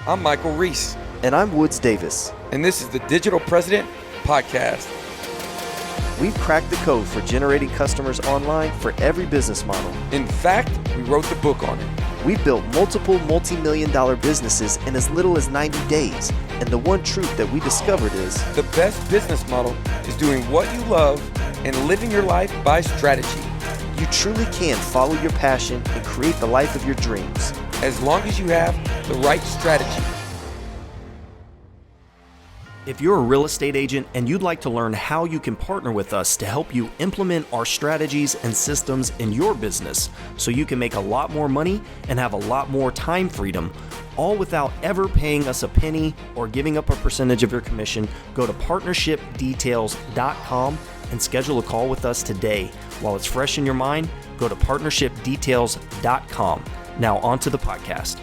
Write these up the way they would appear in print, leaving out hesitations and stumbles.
I'm Michael Reese. And I'm Woods Davis. And this is the Digital President Podcast. We've cracked the code for generating customers online for every business model. In fact, we wrote the book on it. We've built multiple multi-million-dollar businesses in as little as 90 days. And the one truth that we discovered is the best business model is doing what you love and living your life by strategy. You truly can follow your passion and create the life of your dreams, as long as you have the right strategy. If you're a real estate agent and you'd like to learn how you can partner with us to help you implement our strategies and systems in your business so you can make a lot more money and have a lot more time freedom, all without ever paying us a penny or giving up a percentage of your commission, go to partnershipdetails.com and schedule a call with us today. While it's fresh in your mind, go to partnershipdetails.com. Now on to the podcast.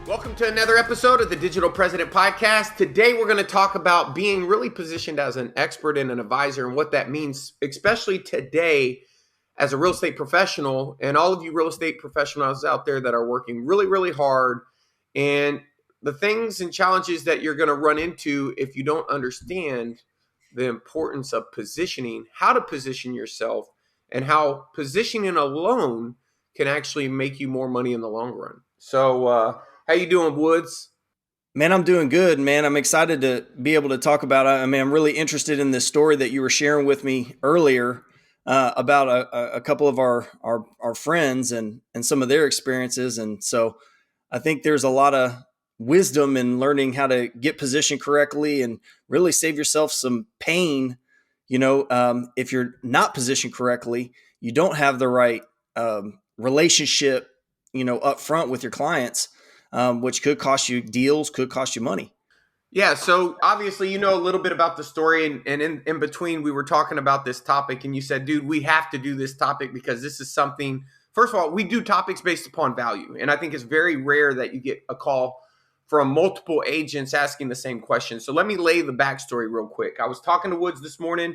Welcome to another episode of the Digital President Podcast. Today we're going to talk about being really positioned as an expert and an advisor and what that means, especially today as a real estate professional and all of you real estate professionals out there that are working really, really hard, and the things and challenges that you're going to run into if you don't understand the importance of positioning, how to position yourself, and how positioning alone can actually make you more money in the long run. So, how you doing, Woods? Man, I'm doing good, man. I'm excited to be able to talk about it. I mean, I'm really interested in this story that you were sharing with me earlier about a couple of our friends and some of their experiences. And so I think there's a lot of wisdom in learning how to get positioned correctly and really save yourself some pain. You know, if you're not positioned correctly, you don't have the right relationship, up front with your clients. Which could cost you deals, could cost you money. Yeah, so obviously you know a little bit about the story, and in between we were talking about this topic, and you said, dude, we have to do this topic because this is something, first of all, we do topics based upon value, and I think it's very rare that you get a call from multiple agents asking the same question. So let me lay the backstory real quick. I was talking to Woods this morning.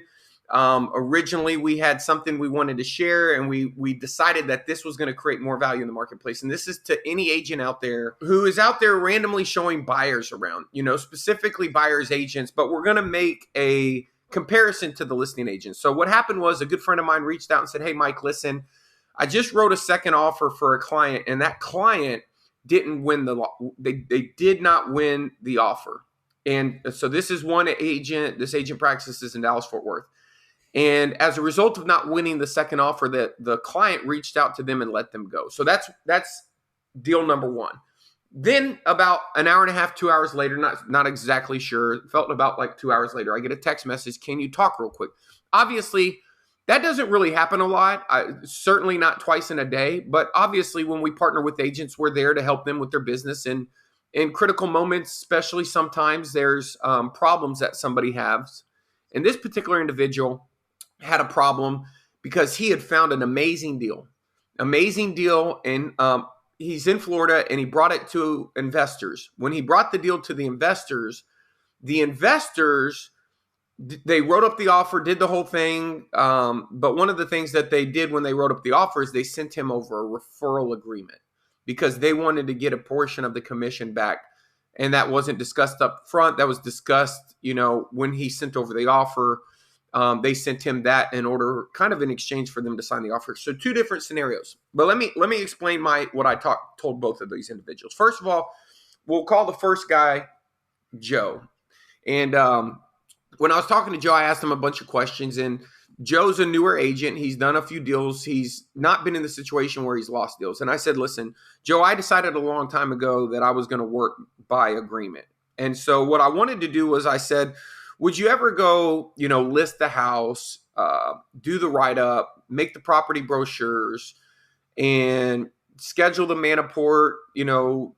Originally, we had something we wanted to share, and we decided that this was going to create more value in the marketplace. And this is to any agent out there who is out there randomly showing buyers around, specifically buyers agents, but we're going to make a comparison to the listing agents. So what happened was a good friend of mine reached out and said, hey, Mike, listen, I just wrote a second offer for a client, and that client didn't win they did not win the offer. And so this is one agent, this agent practices in Dallas, Fort Worth. And as a result of not winning the second offer, the client reached out to them and let them go. So that's deal number one. Then about an hour and a half, 2 hours later, not exactly sure, felt about like 2 hours later, I get a text message, can you talk real quick? Obviously, that doesn't really happen a lot, certainly not twice in a day. But obviously, when we partner with agents, we're there to help them with their business. And in critical moments, especially sometimes there's problems that somebody has. And this particular individual had a problem because he had found an amazing deal, and he's in Florida, and he brought it to investors. When he brought the deal to the investors, they wrote up the offer, did the whole thing. But one of the things that they did when they wrote up the offer is they sent him over a referral agreement because they wanted to get a portion of the commission back. And that wasn't discussed up front. That was discussed, when he sent over the offer. They sent him that in order, kind of in exchange for them to sign the offer. So two different scenarios. But let me explain what I told both of these individuals. First of all, we'll call the first guy Joe. And when I was talking to Joe, I asked him a bunch of questions. And Joe's a newer agent. He's done a few deals. He's not been in the situation where he's lost deals. And I said, listen, Joe, I decided a long time ago that I was going to work by agreement. And so what I wanted to do was I said, would you ever go, list the house, do the write-up, make the property brochures, and schedule the Manaport,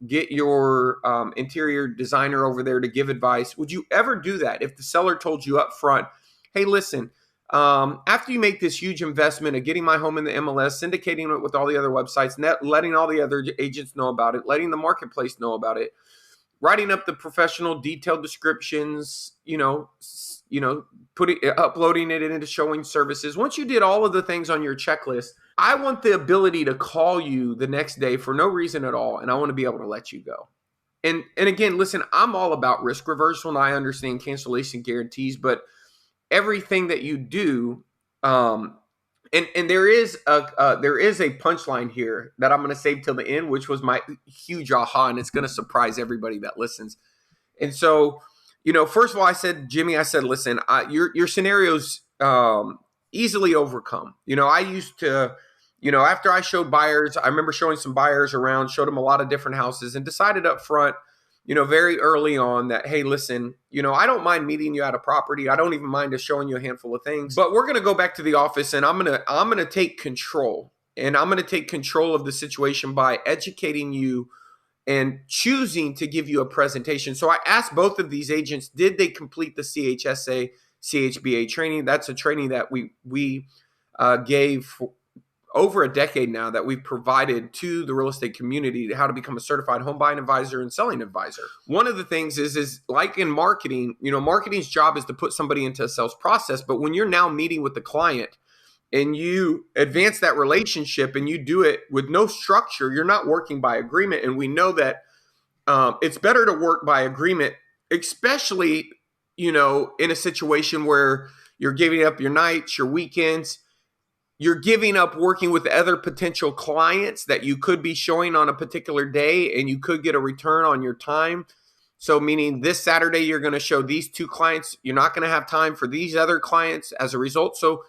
get your interior designer over there to give advice? Would you ever do that if the seller told you up front, hey, listen, after you make this huge investment of getting my home in the MLS, syndicating it with all the other websites, letting all the other agents know about it, letting the marketplace know about it, writing up the professional detailed descriptions, uploading it into showing services. Once you did all of the things on your checklist, I want the ability to call you the next day for no reason at all, and I want to be able to let you go. And again, listen, I'm all about risk reversal and I understand cancellation guarantees, but everything that you do, and there is a punchline here that I'm going to save till the end, which was my huge aha, and it's going to surprise everybody that listens. And so, first of all, I said, Jimmy, listen, your scenario's easily overcome. I used to, after I showed buyers, I remember showing some buyers around, showed them a lot of different houses, and decided up front, very early on that, hey, listen, I don't mind meeting you at a property. I don't even mind just showing you a handful of things, but we're going to go back to the office and I'm going to take control, and I'm going to take control of the situation by educating you and choosing to give you a presentation. So I asked both of these agents, did they complete the CHSA, CHBA training? That's a training that we gave for over a decade now, that we've provided to the real estate community, how to become a certified home buying advisor and selling advisor. One of the things is like in marketing, marketing's job is to put somebody into a sales process. But when you're now meeting with the client and you advance that relationship and you do it with no structure, you're not working by agreement. And we know that it's better to work by agreement, especially, in a situation where you're giving up your nights, your weekends. You're giving up working with other potential clients that you could be showing on a particular day, and you could get a return on your time. So meaning this Saturday, you're going to show these 2 clients. You're not going to have time for these other clients as a result. So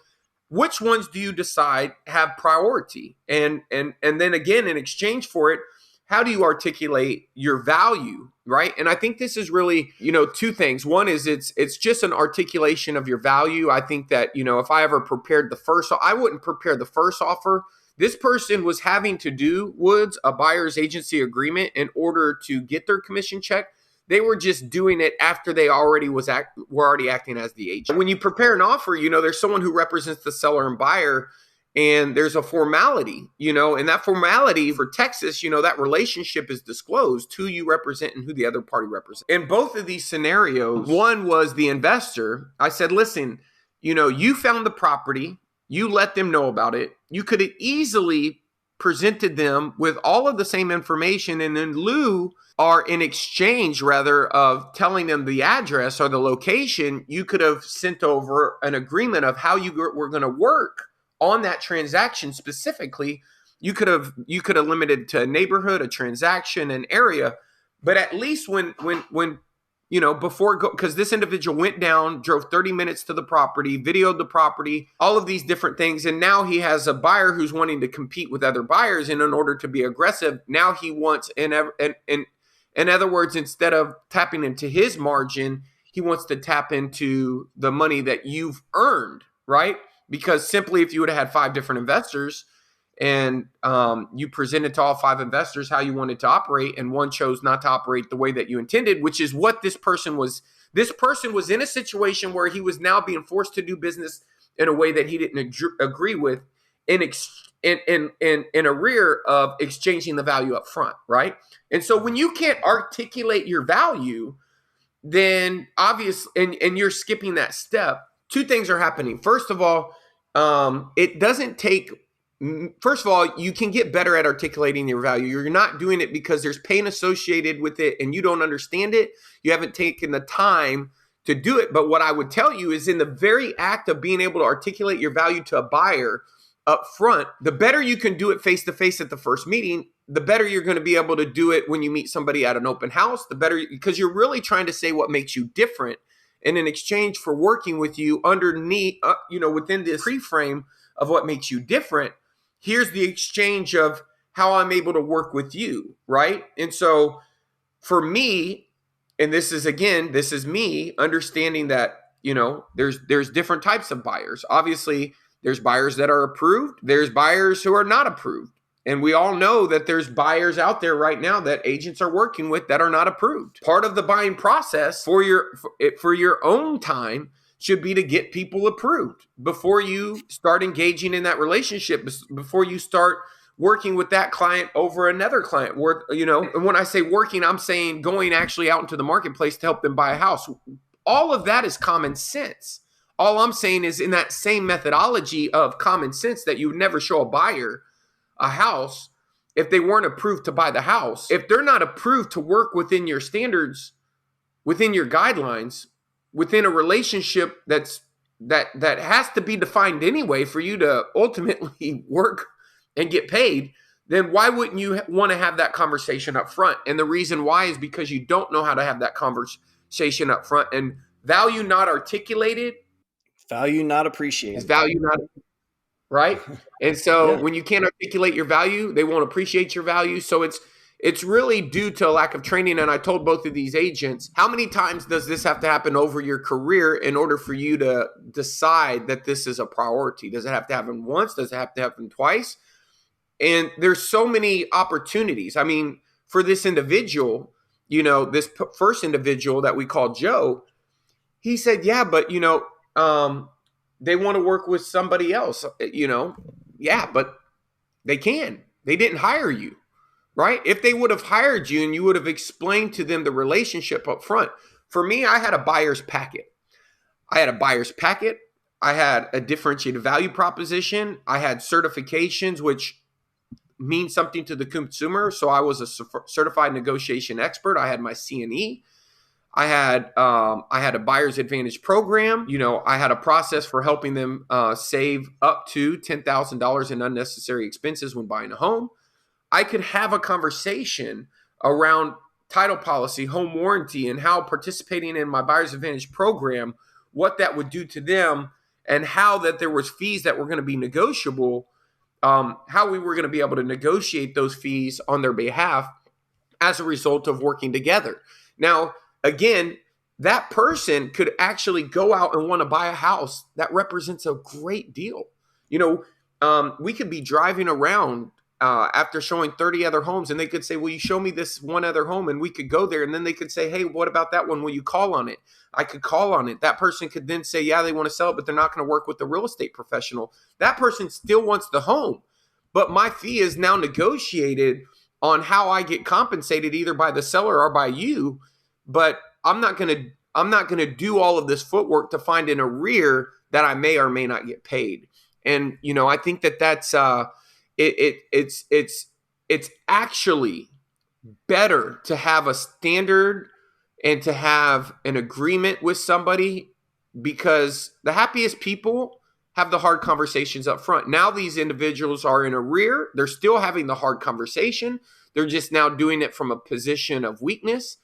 which ones do you decide have priority? And then again, in exchange for it, how do you articulate your value, right? And I think this is really, 2 things. One is it's just an articulation of your value. I think that, if I ever prepared I wouldn't prepare the first offer. This person was having to do, Woods, a buyer's agency agreement in order to get their commission check. They were just doing it after they were already acting as the agent. When you prepare an offer, there's someone who represents the seller and buyer, and there's a formality, and that formality for Texas, that relationship is disclosed, who you represent and who the other party represents. In both of these scenarios, one was the investor. I said, listen, you found the property, you let them know about it. You could have easily presented them with all of the same information, and in exchange of telling them the address or the location, you could have sent over an agreement of how you were going to work on that transaction specifically. You could have limited to a neighborhood, a transaction, an area, but at least when because this individual went down, drove 30 minutes to the property, videoed the property, all of these different things, and now he has a buyer who's wanting to compete with other buyers, and in order to be aggressive, now he wants in other words, instead of tapping into his margin, he wants to tap into the money that you've earned, right? Because simply if you would have had 5 different investors and you presented to all 5 investors how you wanted to operate, and one chose not to operate the way that you intended, which is what this person was. This person was in a situation where he was now being forced to do business in a way that he didn't agree with in arrear of exchanging the value up front, right? And so when you can't articulate your value, then obviously, and you're skipping that step, 2 things are happening. First of all, you can get better at articulating your value. You're not doing it because there's pain associated with it and you don't understand it. You haven't taken the time to do it. But what I would tell you is, in the very act of being able to articulate your value to a buyer up front, the better you can do it face to face at the first meeting, the better you're going to be able to do it when you meet somebody at an open house, the better, because you're really trying to say what makes you different. And in exchange for working with you underneath, within this pre-frame of what makes you different, here's the exchange of how I'm able to work with you, right? And so for me, and this is me understanding that, there's different types of buyers. Obviously, there's buyers that are approved. There's buyers who are not approved. And we all know that there's buyers out there right now that agents are working with that are not approved. Part of the buying process for your own time should be to get people approved before you start engaging in that relationship, before you start working with that client over another client. And when I say working, I'm saying going actually out into the marketplace to help them buy a house. All of that is common sense. All I'm saying is, in that same methodology of common sense that you would never show a buyer a house, if they weren't approved to buy the house. If they're not approved to work within your standards, within your guidelines, within a relationship that has to be defined anyway for you to ultimately work and get paid, then why wouldn't you want to have that conversation up front? And the reason why is because you don't know how to have that conversation up front. And value not articulated, value not appreciated, is value not, right? And so Yeah. when you can't articulate your value, they won't appreciate your value. So it's really due to a lack of training. And I told both of these agents, how many times does this have to happen over your career in order for you to decide that this is a priority? Does it have to happen once? Does it have to happen twice? And there's so many opportunities. I mean, for this individual, this first individual that we call Joe, he said, yeah, but, they want to work with somebody else, yeah, but they can. They didn't hire you, right? If they would have hired you and you would have explained to them the relationship up front. For me, I had a buyer's packet. I had a differentiated value proposition. I had certifications, which means something to the consumer. So I was a certified negotiation expert. I had my CNE. I had a buyer's advantage program. I had a process for helping them save up to $10,000 in unnecessary expenses when buying a home. I could have a conversation around title policy, home warranty, and how participating in my buyer's advantage program, what that would do to them, and how that there was fees that were going to be negotiable, how we were going to be able to negotiate those fees on their behalf as a result of working together. Now, again, that person could actually go out and want to buy a house that represents a great deal. We could be driving around after showing 30 other homes, and they could say, will you show me this one other home? And we could go there, and then they could say, hey, what about that one? Will you call on it? I could call on it. That person could then say, yeah, they want to sell it, but they're not going to work with the real estate professional. That person still wants the home, but my fee is now negotiated on how I get compensated either by the seller or by you. But I'm not going to do all of this footwork to find an arrear that I may or may not get paid. And I think that's it's actually better to have a standard and to have an agreement with somebody, because the happiest people have the hard conversations up front. Now these individuals are in arrear. They're still having the hard conversation. They're just now doing it from a position of weakness.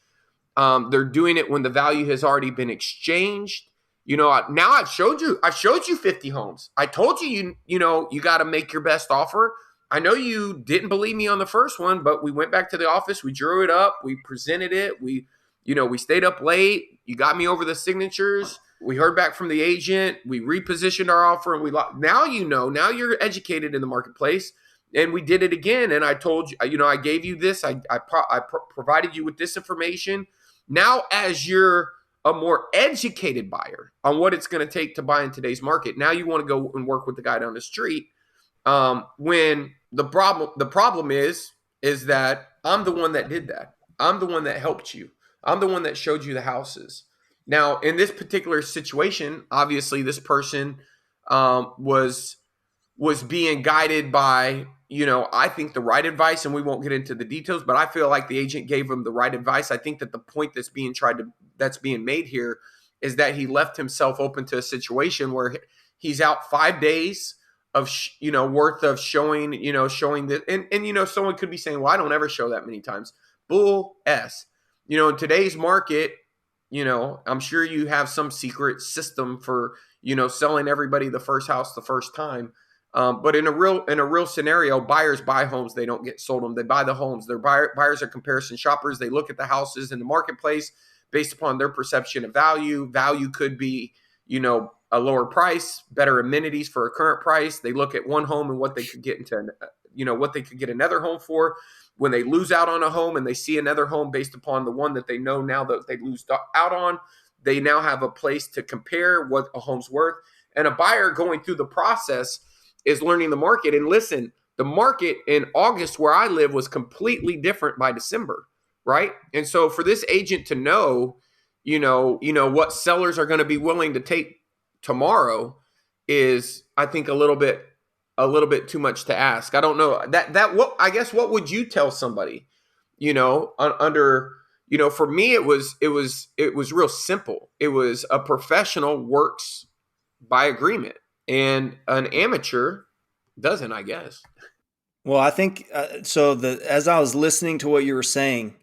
They're doing it when the value has already been exchanged. Now I've showed you 50 homes. I told you, you got to make your best offer. I know you didn't believe me on the first one, but we went back to the office. We drew it up. We presented it. We stayed up late. You got me over the signatures. We heard back from the agent. We repositioned our offer, and now now you're educated in the marketplace. And we did it again. And I told you, I gave you this. I provided you with this information. Now, as you're a more educated buyer on what it's going to take to buy in today's market, now you want to go and work with the guy down the street. When the problem is that I'm the one that did that. I'm the one that helped you. I'm the one that showed you the houses. Now, in this particular situation, obviously this person was being guided by, I think the right advice, and we won't get into the details, but I feel like the agent gave him the right advice. I think that the point that's being made here is that he left himself open to a situation where he's out 5 days of, worth of showing this. And someone could be saying, well, I don't ever show that many times. Bull S. In today's market, I'm sure you have some secret system for, selling everybody the first house the first time. But in a real scenario, buyers buy homes. They don't get sold them. They buy the homes. Buyers are comparison shoppers. They look at the houses in the marketplace based upon their perception of value. Value could be, a lower price, better amenities for a current price. They look at one home and what they could get what they could get another home for. When they lose out on a home and they see another home based upon the one that they know now that they lose out on, they now have a place to compare what a home's worth. And a buyer going through the process is learning the market. And listen, the market in August where I live was completely different by December, right? And so for this agent to know, what sellers are going to be willing to take tomorrow is, I think, a little bit a little bit too much to ask. I don't know that what I guess what would you tell somebody, under, for me it was real simple. It was a professional works by agreement and an amateur doesn't, I guess. Well, I think as I was listening to what you were saying,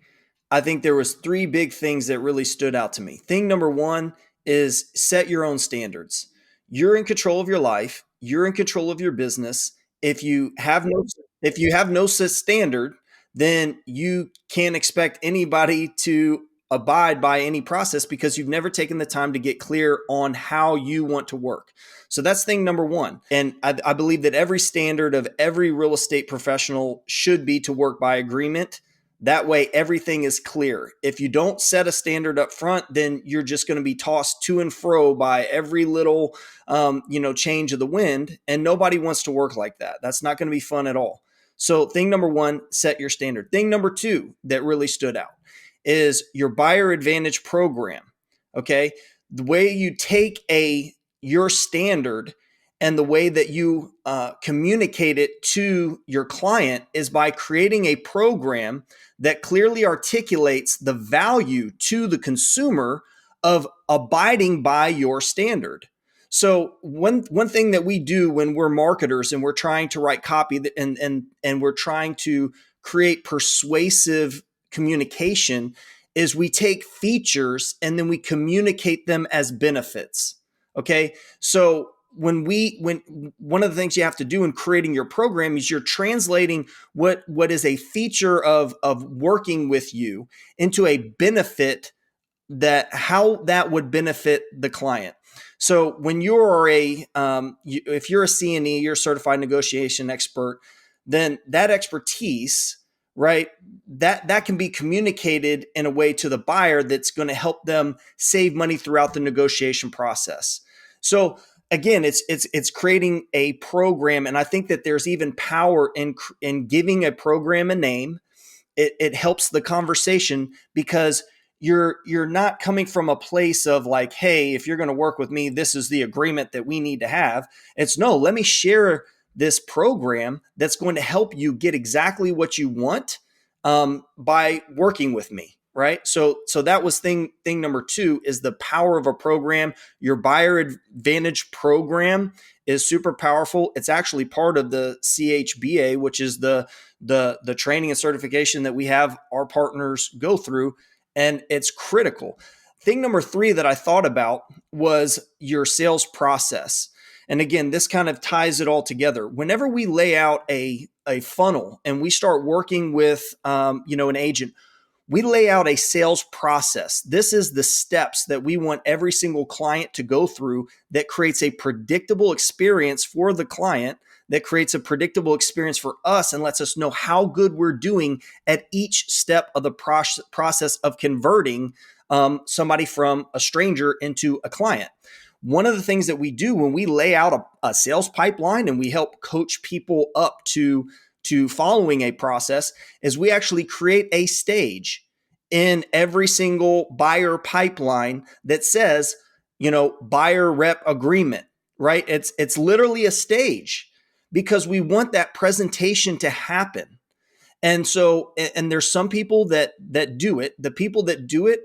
I think there was three big things that really stood out to me. Thing number one is set your own standards. You're in control of your life. You're in control of your business. If you have no such standard, then you can't expect anybody to abide by any process because you've never taken the time to get clear on how you want to work. So that's thing number one. And I believe that every standard of every real estate professional should be to work by agreement. That way, everything is clear. If you don't set a standard up front, then you're just going to be tossed to and fro by every little, change of the wind. And nobody wants to work like that. That's not going to be fun at all. So thing number one, set your standard. Thing number two that really stood out is your buyer advantage program. Okay. The way you take your standard and the way that you communicate it to your client is by creating a program that clearly articulates the value to the consumer of abiding by your standard. So one thing that we do when we're marketers and we're trying to write copy and we're trying to create persuasive communication is we take features and then we communicate them as benefits. Okay. So when one of the things you have to do in creating your program is you're translating what is a feature of working with you into a benefit that how that would benefit the client. So when you're if you're a CNE, you're a certified negotiation expert, then that expertise, right, that can be communicated in a way to the buyer that's going to help them save money throughout the negotiation process. So again, it's creating a program, and I think that there's even power in giving a program a name. It helps the conversation because you're not coming from a place of like, hey, if you're going to work with me, this is the agreement that we need to have. It's no, let me share this program that's going to help you get exactly what you want by working with me. Right. So that was thing number two is the power of a program. Your buyer advantage program is super powerful. It's actually part of the CHBA, which is the training and certification that we have our partners go through. And it's critical. Thing number three that I thought about was your sales process. And again, this kind of ties it all together. Whenever we lay out a funnel and we start working with an agent, we lay out a sales process. This is the steps that we want every single client to go through that creates a predictable experience for the client, that creates a predictable experience for us and lets us know how good we're doing at each step of the process of converting somebody from a stranger into a client. One of the things that we do when we lay out a sales pipeline and we help coach people up to following a process is we actually create a stage in every single buyer pipeline that says, buyer rep agreement, right? It's literally a stage because we want that presentation to happen. And so, and there's some people that do it. The people that do it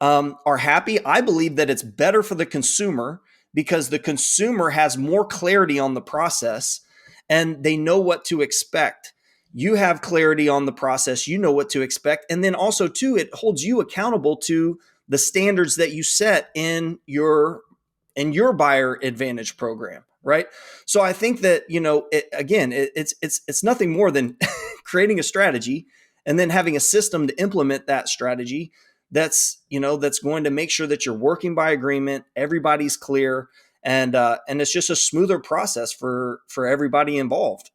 are happy. I believe that it's better for the consumer because the consumer has more clarity on the process and they know what to expect. You have clarity on the process, you know what to expect. And then also too, it holds you accountable to the standards that you set in your buyer advantage program, right? So I think that, it's nothing more than creating a strategy and then having a system to implement that strategy that's going to make sure that you're working by agreement, everybody's clear, and it's just a smoother process for everybody involved.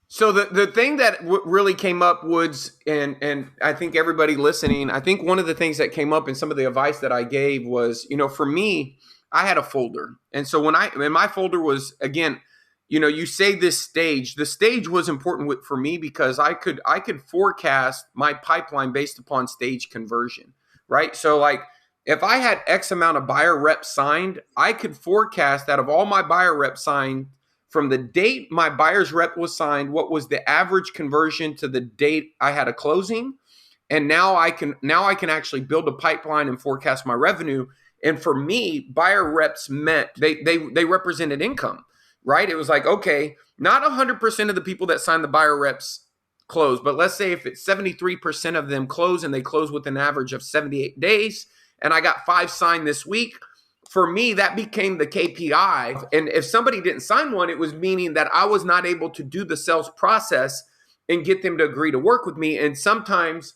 So the thing that really came up, Woods, and I think everybody listening, I think one of the things that came up in some of the advice that I gave was, for me, I had a folder. And so when my folder was, again, you say this stage, the stage was important for me because I could forecast my pipeline based upon stage conversion, right? So like if I had X amount of buyer reps signed, I could forecast that of all my buyer reps signed, from the date my buyer's rep was signed, what was the average conversion to the date I had a closing. And now I can actually build a pipeline and forecast my revenue. And for me, buyer reps meant they represented income, right? It was like, okay, not 100% of the people that sign the buyer reps close, but let's say if it's 73% of them close and they close with an average of 78 days, and I got 5 signed this week, for me, that became the KPI. And if somebody didn't sign one, it was meaning that I was not able to do the sales process and get them to agree to work with me. And sometimes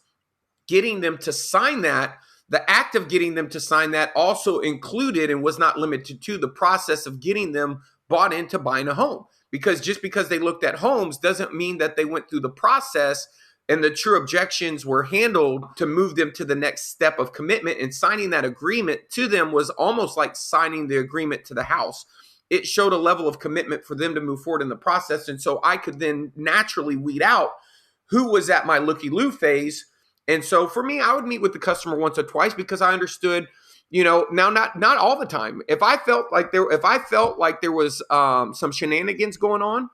getting them to sign that, the act of getting them to sign that also included and was not limited to the process of getting them bought into buying a home. Because just because they looked at homes doesn't mean that they went through the process and the true objections were handled to move them to the next step of commitment. And signing that agreement to them was almost like signing the agreement to the house. It showed a level of commitment for them to move forward in the process. And so I could then naturally weed out who was at my looky-loo phase. And so for me, I would meet with the customer once or twice because I understood, now not all the time. If I felt like there was some shenanigans going on,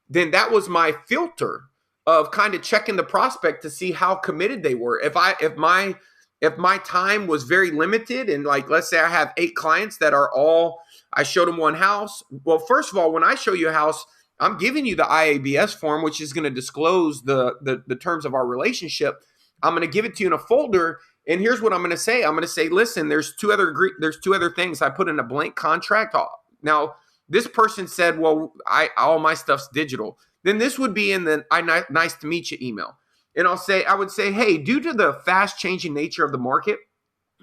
then that was my filter of kind of checking the prospect to see how committed they were. If my time was very limited, and like let's say I have 8 clients that are all, I showed them one house. Well, first of all, when I show you a house, I'm giving you the IABS form, which is going to disclose the terms of our relationship. I'm going to give it to you in a folder, and here's what I'm going to say. I'm going to say, listen, there's two other things. I put in a blank contract. Now, this person said, well, all my stuff's digital. Then this would be in the nice to meet you email. And I would say, hey, due to the fast changing nature of the market,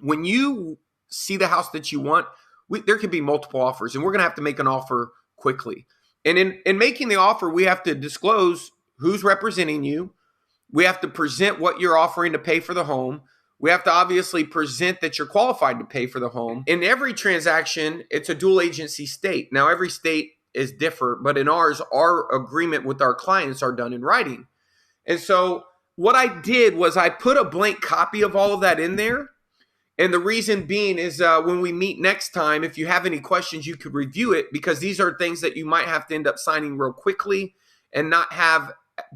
when you see the house that you want, there could be multiple offers, and we're going to have to make an offer quickly. And in making the offer, we have to disclose who's representing you. We have to present what you're offering to pay for the home. We have to obviously present that you're qualified to pay for the home. In every transaction, it's a dual agency state. Now, every state is different, but in ours, our agreement with our clients are done in writing. And so what I did was I put a blank copy of all of that in there. And the reason being is when we meet next time, if you have any questions, you could review it, because these are things that you might have to end up signing real quickly and not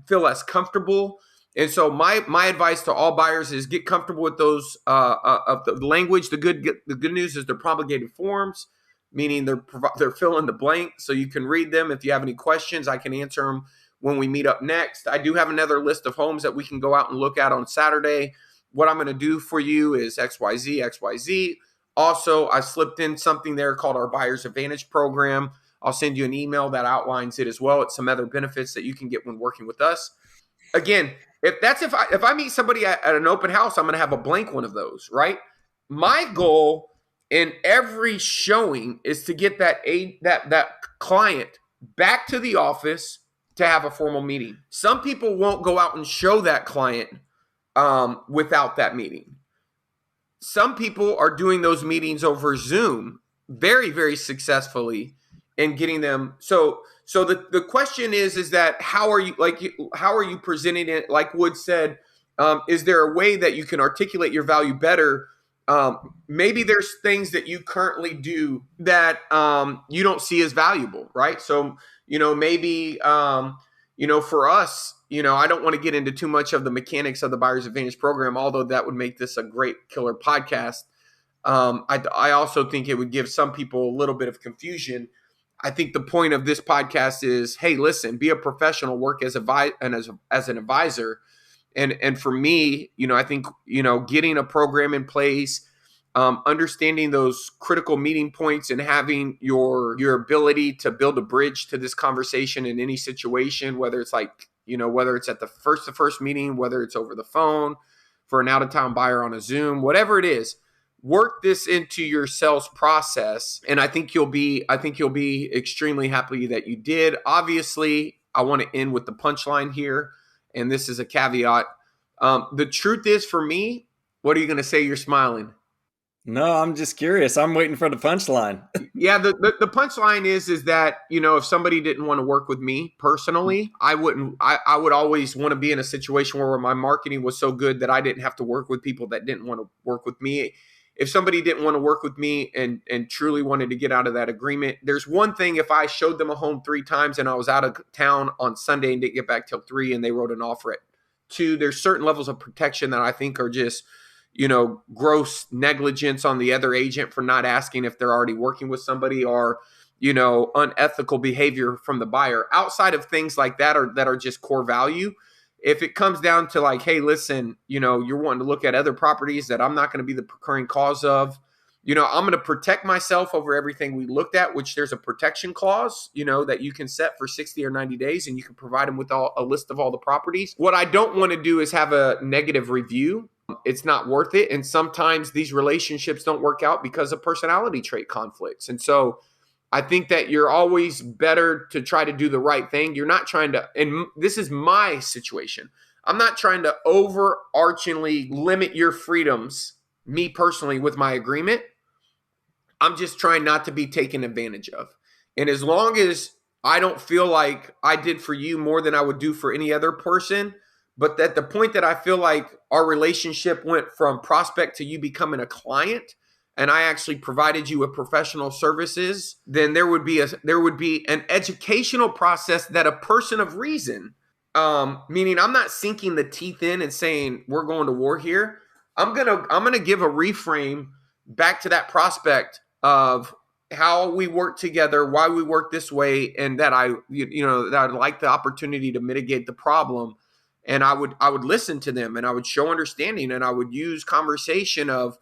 feel as comfortable. And so my advice to all buyers is get comfortable with those of the language. The good news is they're promulgated forms, meaning they're fill in the blank, so you can read them. If you have any questions, I can answer them when we meet up next. I do have another list of homes that we can go out and look at on Saturday. What I'm going to do for you is XYZ, XYZ. Also, I slipped in something there called our Buyer's Advantage program. I'll send you an email that outlines it as well. It's some other benefits that you can get when working with us. Again, if I meet somebody at an open house, I'm going to have a blank one of those, right? My goal in every showing is to get that client back to the office to have a formal meeting. Some people won't go out and show that client without that meeting. Some people are doing those meetings over Zoom very, very successfully and getting them. So the question is that how are you presenting it? Like Wood said, is there a way that you can articulate your value better? Maybe there's things that you currently do that you don't see as valuable, right? So maybe for us, I don't want to get into too much of the mechanics of the Buyer's Advantage program, although that would make this a great killer podcast. I also think it would give some people a little bit of confusion. I think the point of this podcast is, hey, listen, be a professional, work as an advisor. And for me, I think, getting a program in place, understanding those critical meeting points and having your ability to build a bridge to this conversation in any situation, whether it's whether it's at the first meeting, whether it's over the phone for an out-of-town buyer on a Zoom, whatever it is, work this into your sales process. And I think you'll be extremely happy that you did. Obviously, I want to end with the punchline here. And this is a caveat. The truth is, for me, what are you going to say? You're smiling. No, I'm just curious. I'm waiting for the punchline. Yeah, the punchline is that, if somebody didn't want to work with me personally, I would always want to be in a situation where my marketing was so good that I didn't have to work with people that didn't want to work with me. if somebody didn't want to work with me and truly wanted to get out of that agreement, there's one thing if I showed them a home 3 times and I was out of town on Sunday and didn't get back till 3 and they wrote an offer at 2, there's certain levels of protection that I think are just, gross negligence on the other agent for not asking if they're already working with somebody, or, unethical behavior from the buyer. Outside of things like that are just core value. If it comes down to like, hey, listen, you're wanting to look at other properties that I'm not going to be the procuring cause of, I'm going to protect myself over everything we looked at, which there's a protection clause, that you can set for 60 or 90 days, and you can provide them with a list of all the properties. What I don't want to do is have a negative review. It's not worth it. And sometimes these relationships don't work out because of personality trait conflicts. And so I think that you're always better to try to do the right thing. You're not trying to, and this is my situation, I'm not trying to overarchingly limit your freedoms, me personally, with my agreement. I'm just trying not to be taken advantage of. And as long as I don't feel like I did for you more than I would do for any other person, but at the point that I feel like our relationship went from prospect to you becoming a client, and I actually provided you with professional services, then there would be an educational process that a person of reason, meaning I'm not sinking the teeth in and saying we're going to war here. I'm gonna give a reframe back to that prospect of how we work together, why we work this way, and that that I'd like the opportunity to mitigate the problem. And I would listen to them, and I would show understanding, and I would use conversation of,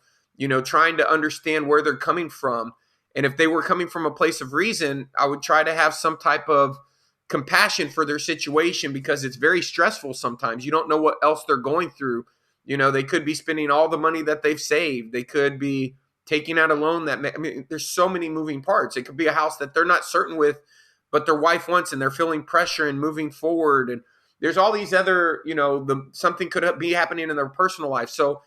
trying to understand where they're coming from. And if they were coming from a place of reason, I would try to have some type of compassion for their situation, because it's very stressful sometimes. You don't know what else they're going through. They could be spending all the money that they've saved. They could be taking out a loan there's so many moving parts. It could be a house that they're not certain with, but their wife wants, and they're feeling pressure and moving forward. And there's all these other, something could be happening in their personal life. So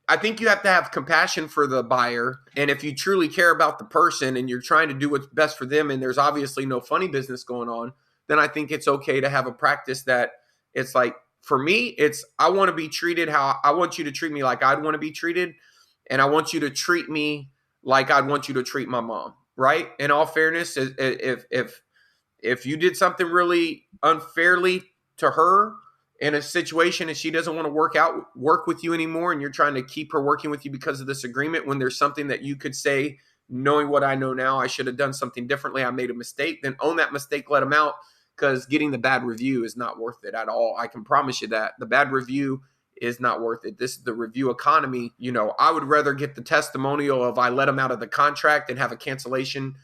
I think you have to have compassion for the buyer. And if you truly care about the person and you're trying to do what's best for them, and there's obviously no funny business going on, then I think it's okay to have a practice that it's like, for me, I want to be treated how I want you to treat me, like I'd want to be treated. And I want you to treat me like I'd want you to treat my mom, right? In all fairness, if you did something really unfairly to her in a situation and she doesn't want to work with you anymore, and you're trying to keep her working with you because of this agreement, when there's something that you could say, knowing what I know now, I should have done something differently, I made a mistake, then own that mistake, let them out, because getting the bad review is not worth it at all. I can promise you that. The bad review is not worth it. This is the review economy. I would rather get the testimonial of I let them out of the contract and have a cancellation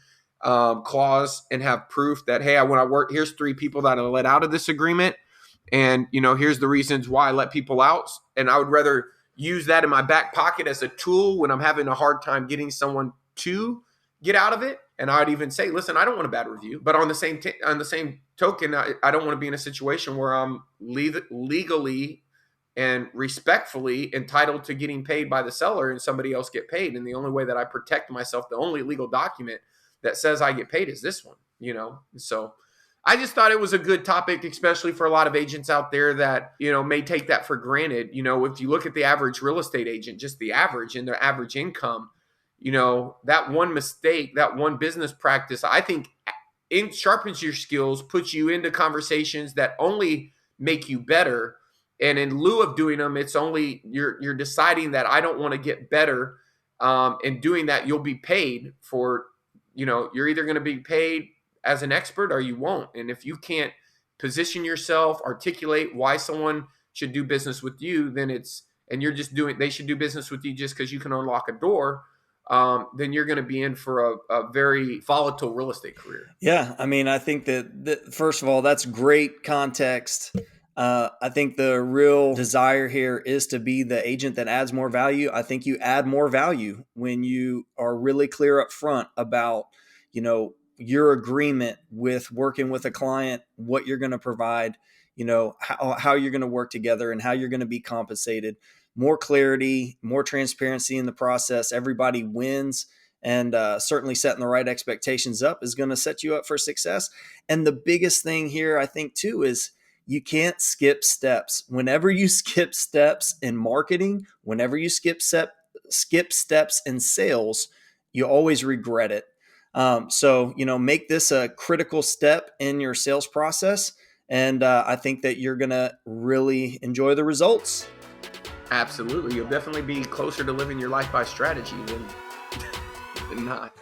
clause and have proof that, hey, when I work, here's 3 people that I let out of this agreement. And, here's the reasons why I let people out. And I would rather use that in my back pocket as a tool when I'm having a hard time getting someone to get out of it. And I'd even say, listen, I don't want a bad review, but on the same token, I don't want to be in a situation where I'm legally and respectfully entitled to getting paid by the seller and somebody else get paid. And the only way that I protect myself, the only legal document that says I get paid is this one, So I just thought it was a good topic, especially for a lot of agents out there that, may take that for granted. If you look at the average real estate agent, just the average and their average income, that one mistake, that one business practice, I think it sharpens your skills, puts you into conversations that only make you better. And in lieu of doing them, it's only you're deciding that I don't want to get better. And doing that, you'll be paid for, you're either going to be paid as an expert or you won't. And if you can't position yourself, articulate why someone should do business with you, then they should do business with you just because you can unlock a door. Then you're going to be in for a very volatile real estate career. Yeah. I mean, I think that first of all, that's great context. I think the real desire here is to be the agent that adds more value. I think you add more value when you are really clear up front about, your agreement with working with a client, what you're going to provide, how you're going to work together and how you're going to be compensated. More clarity, more transparency in the process. Everybody wins. And certainly setting the right expectations up is going to set you up for success. And the biggest thing here, I think, too, is you can't skip steps. Whenever you skip steps in marketing, whenever you skip skip steps in sales, you always regret it. So, make this a critical step in your sales process. And I think that you're going to really enjoy the results. Absolutely. You'll definitely be closer to living your life by strategy than not.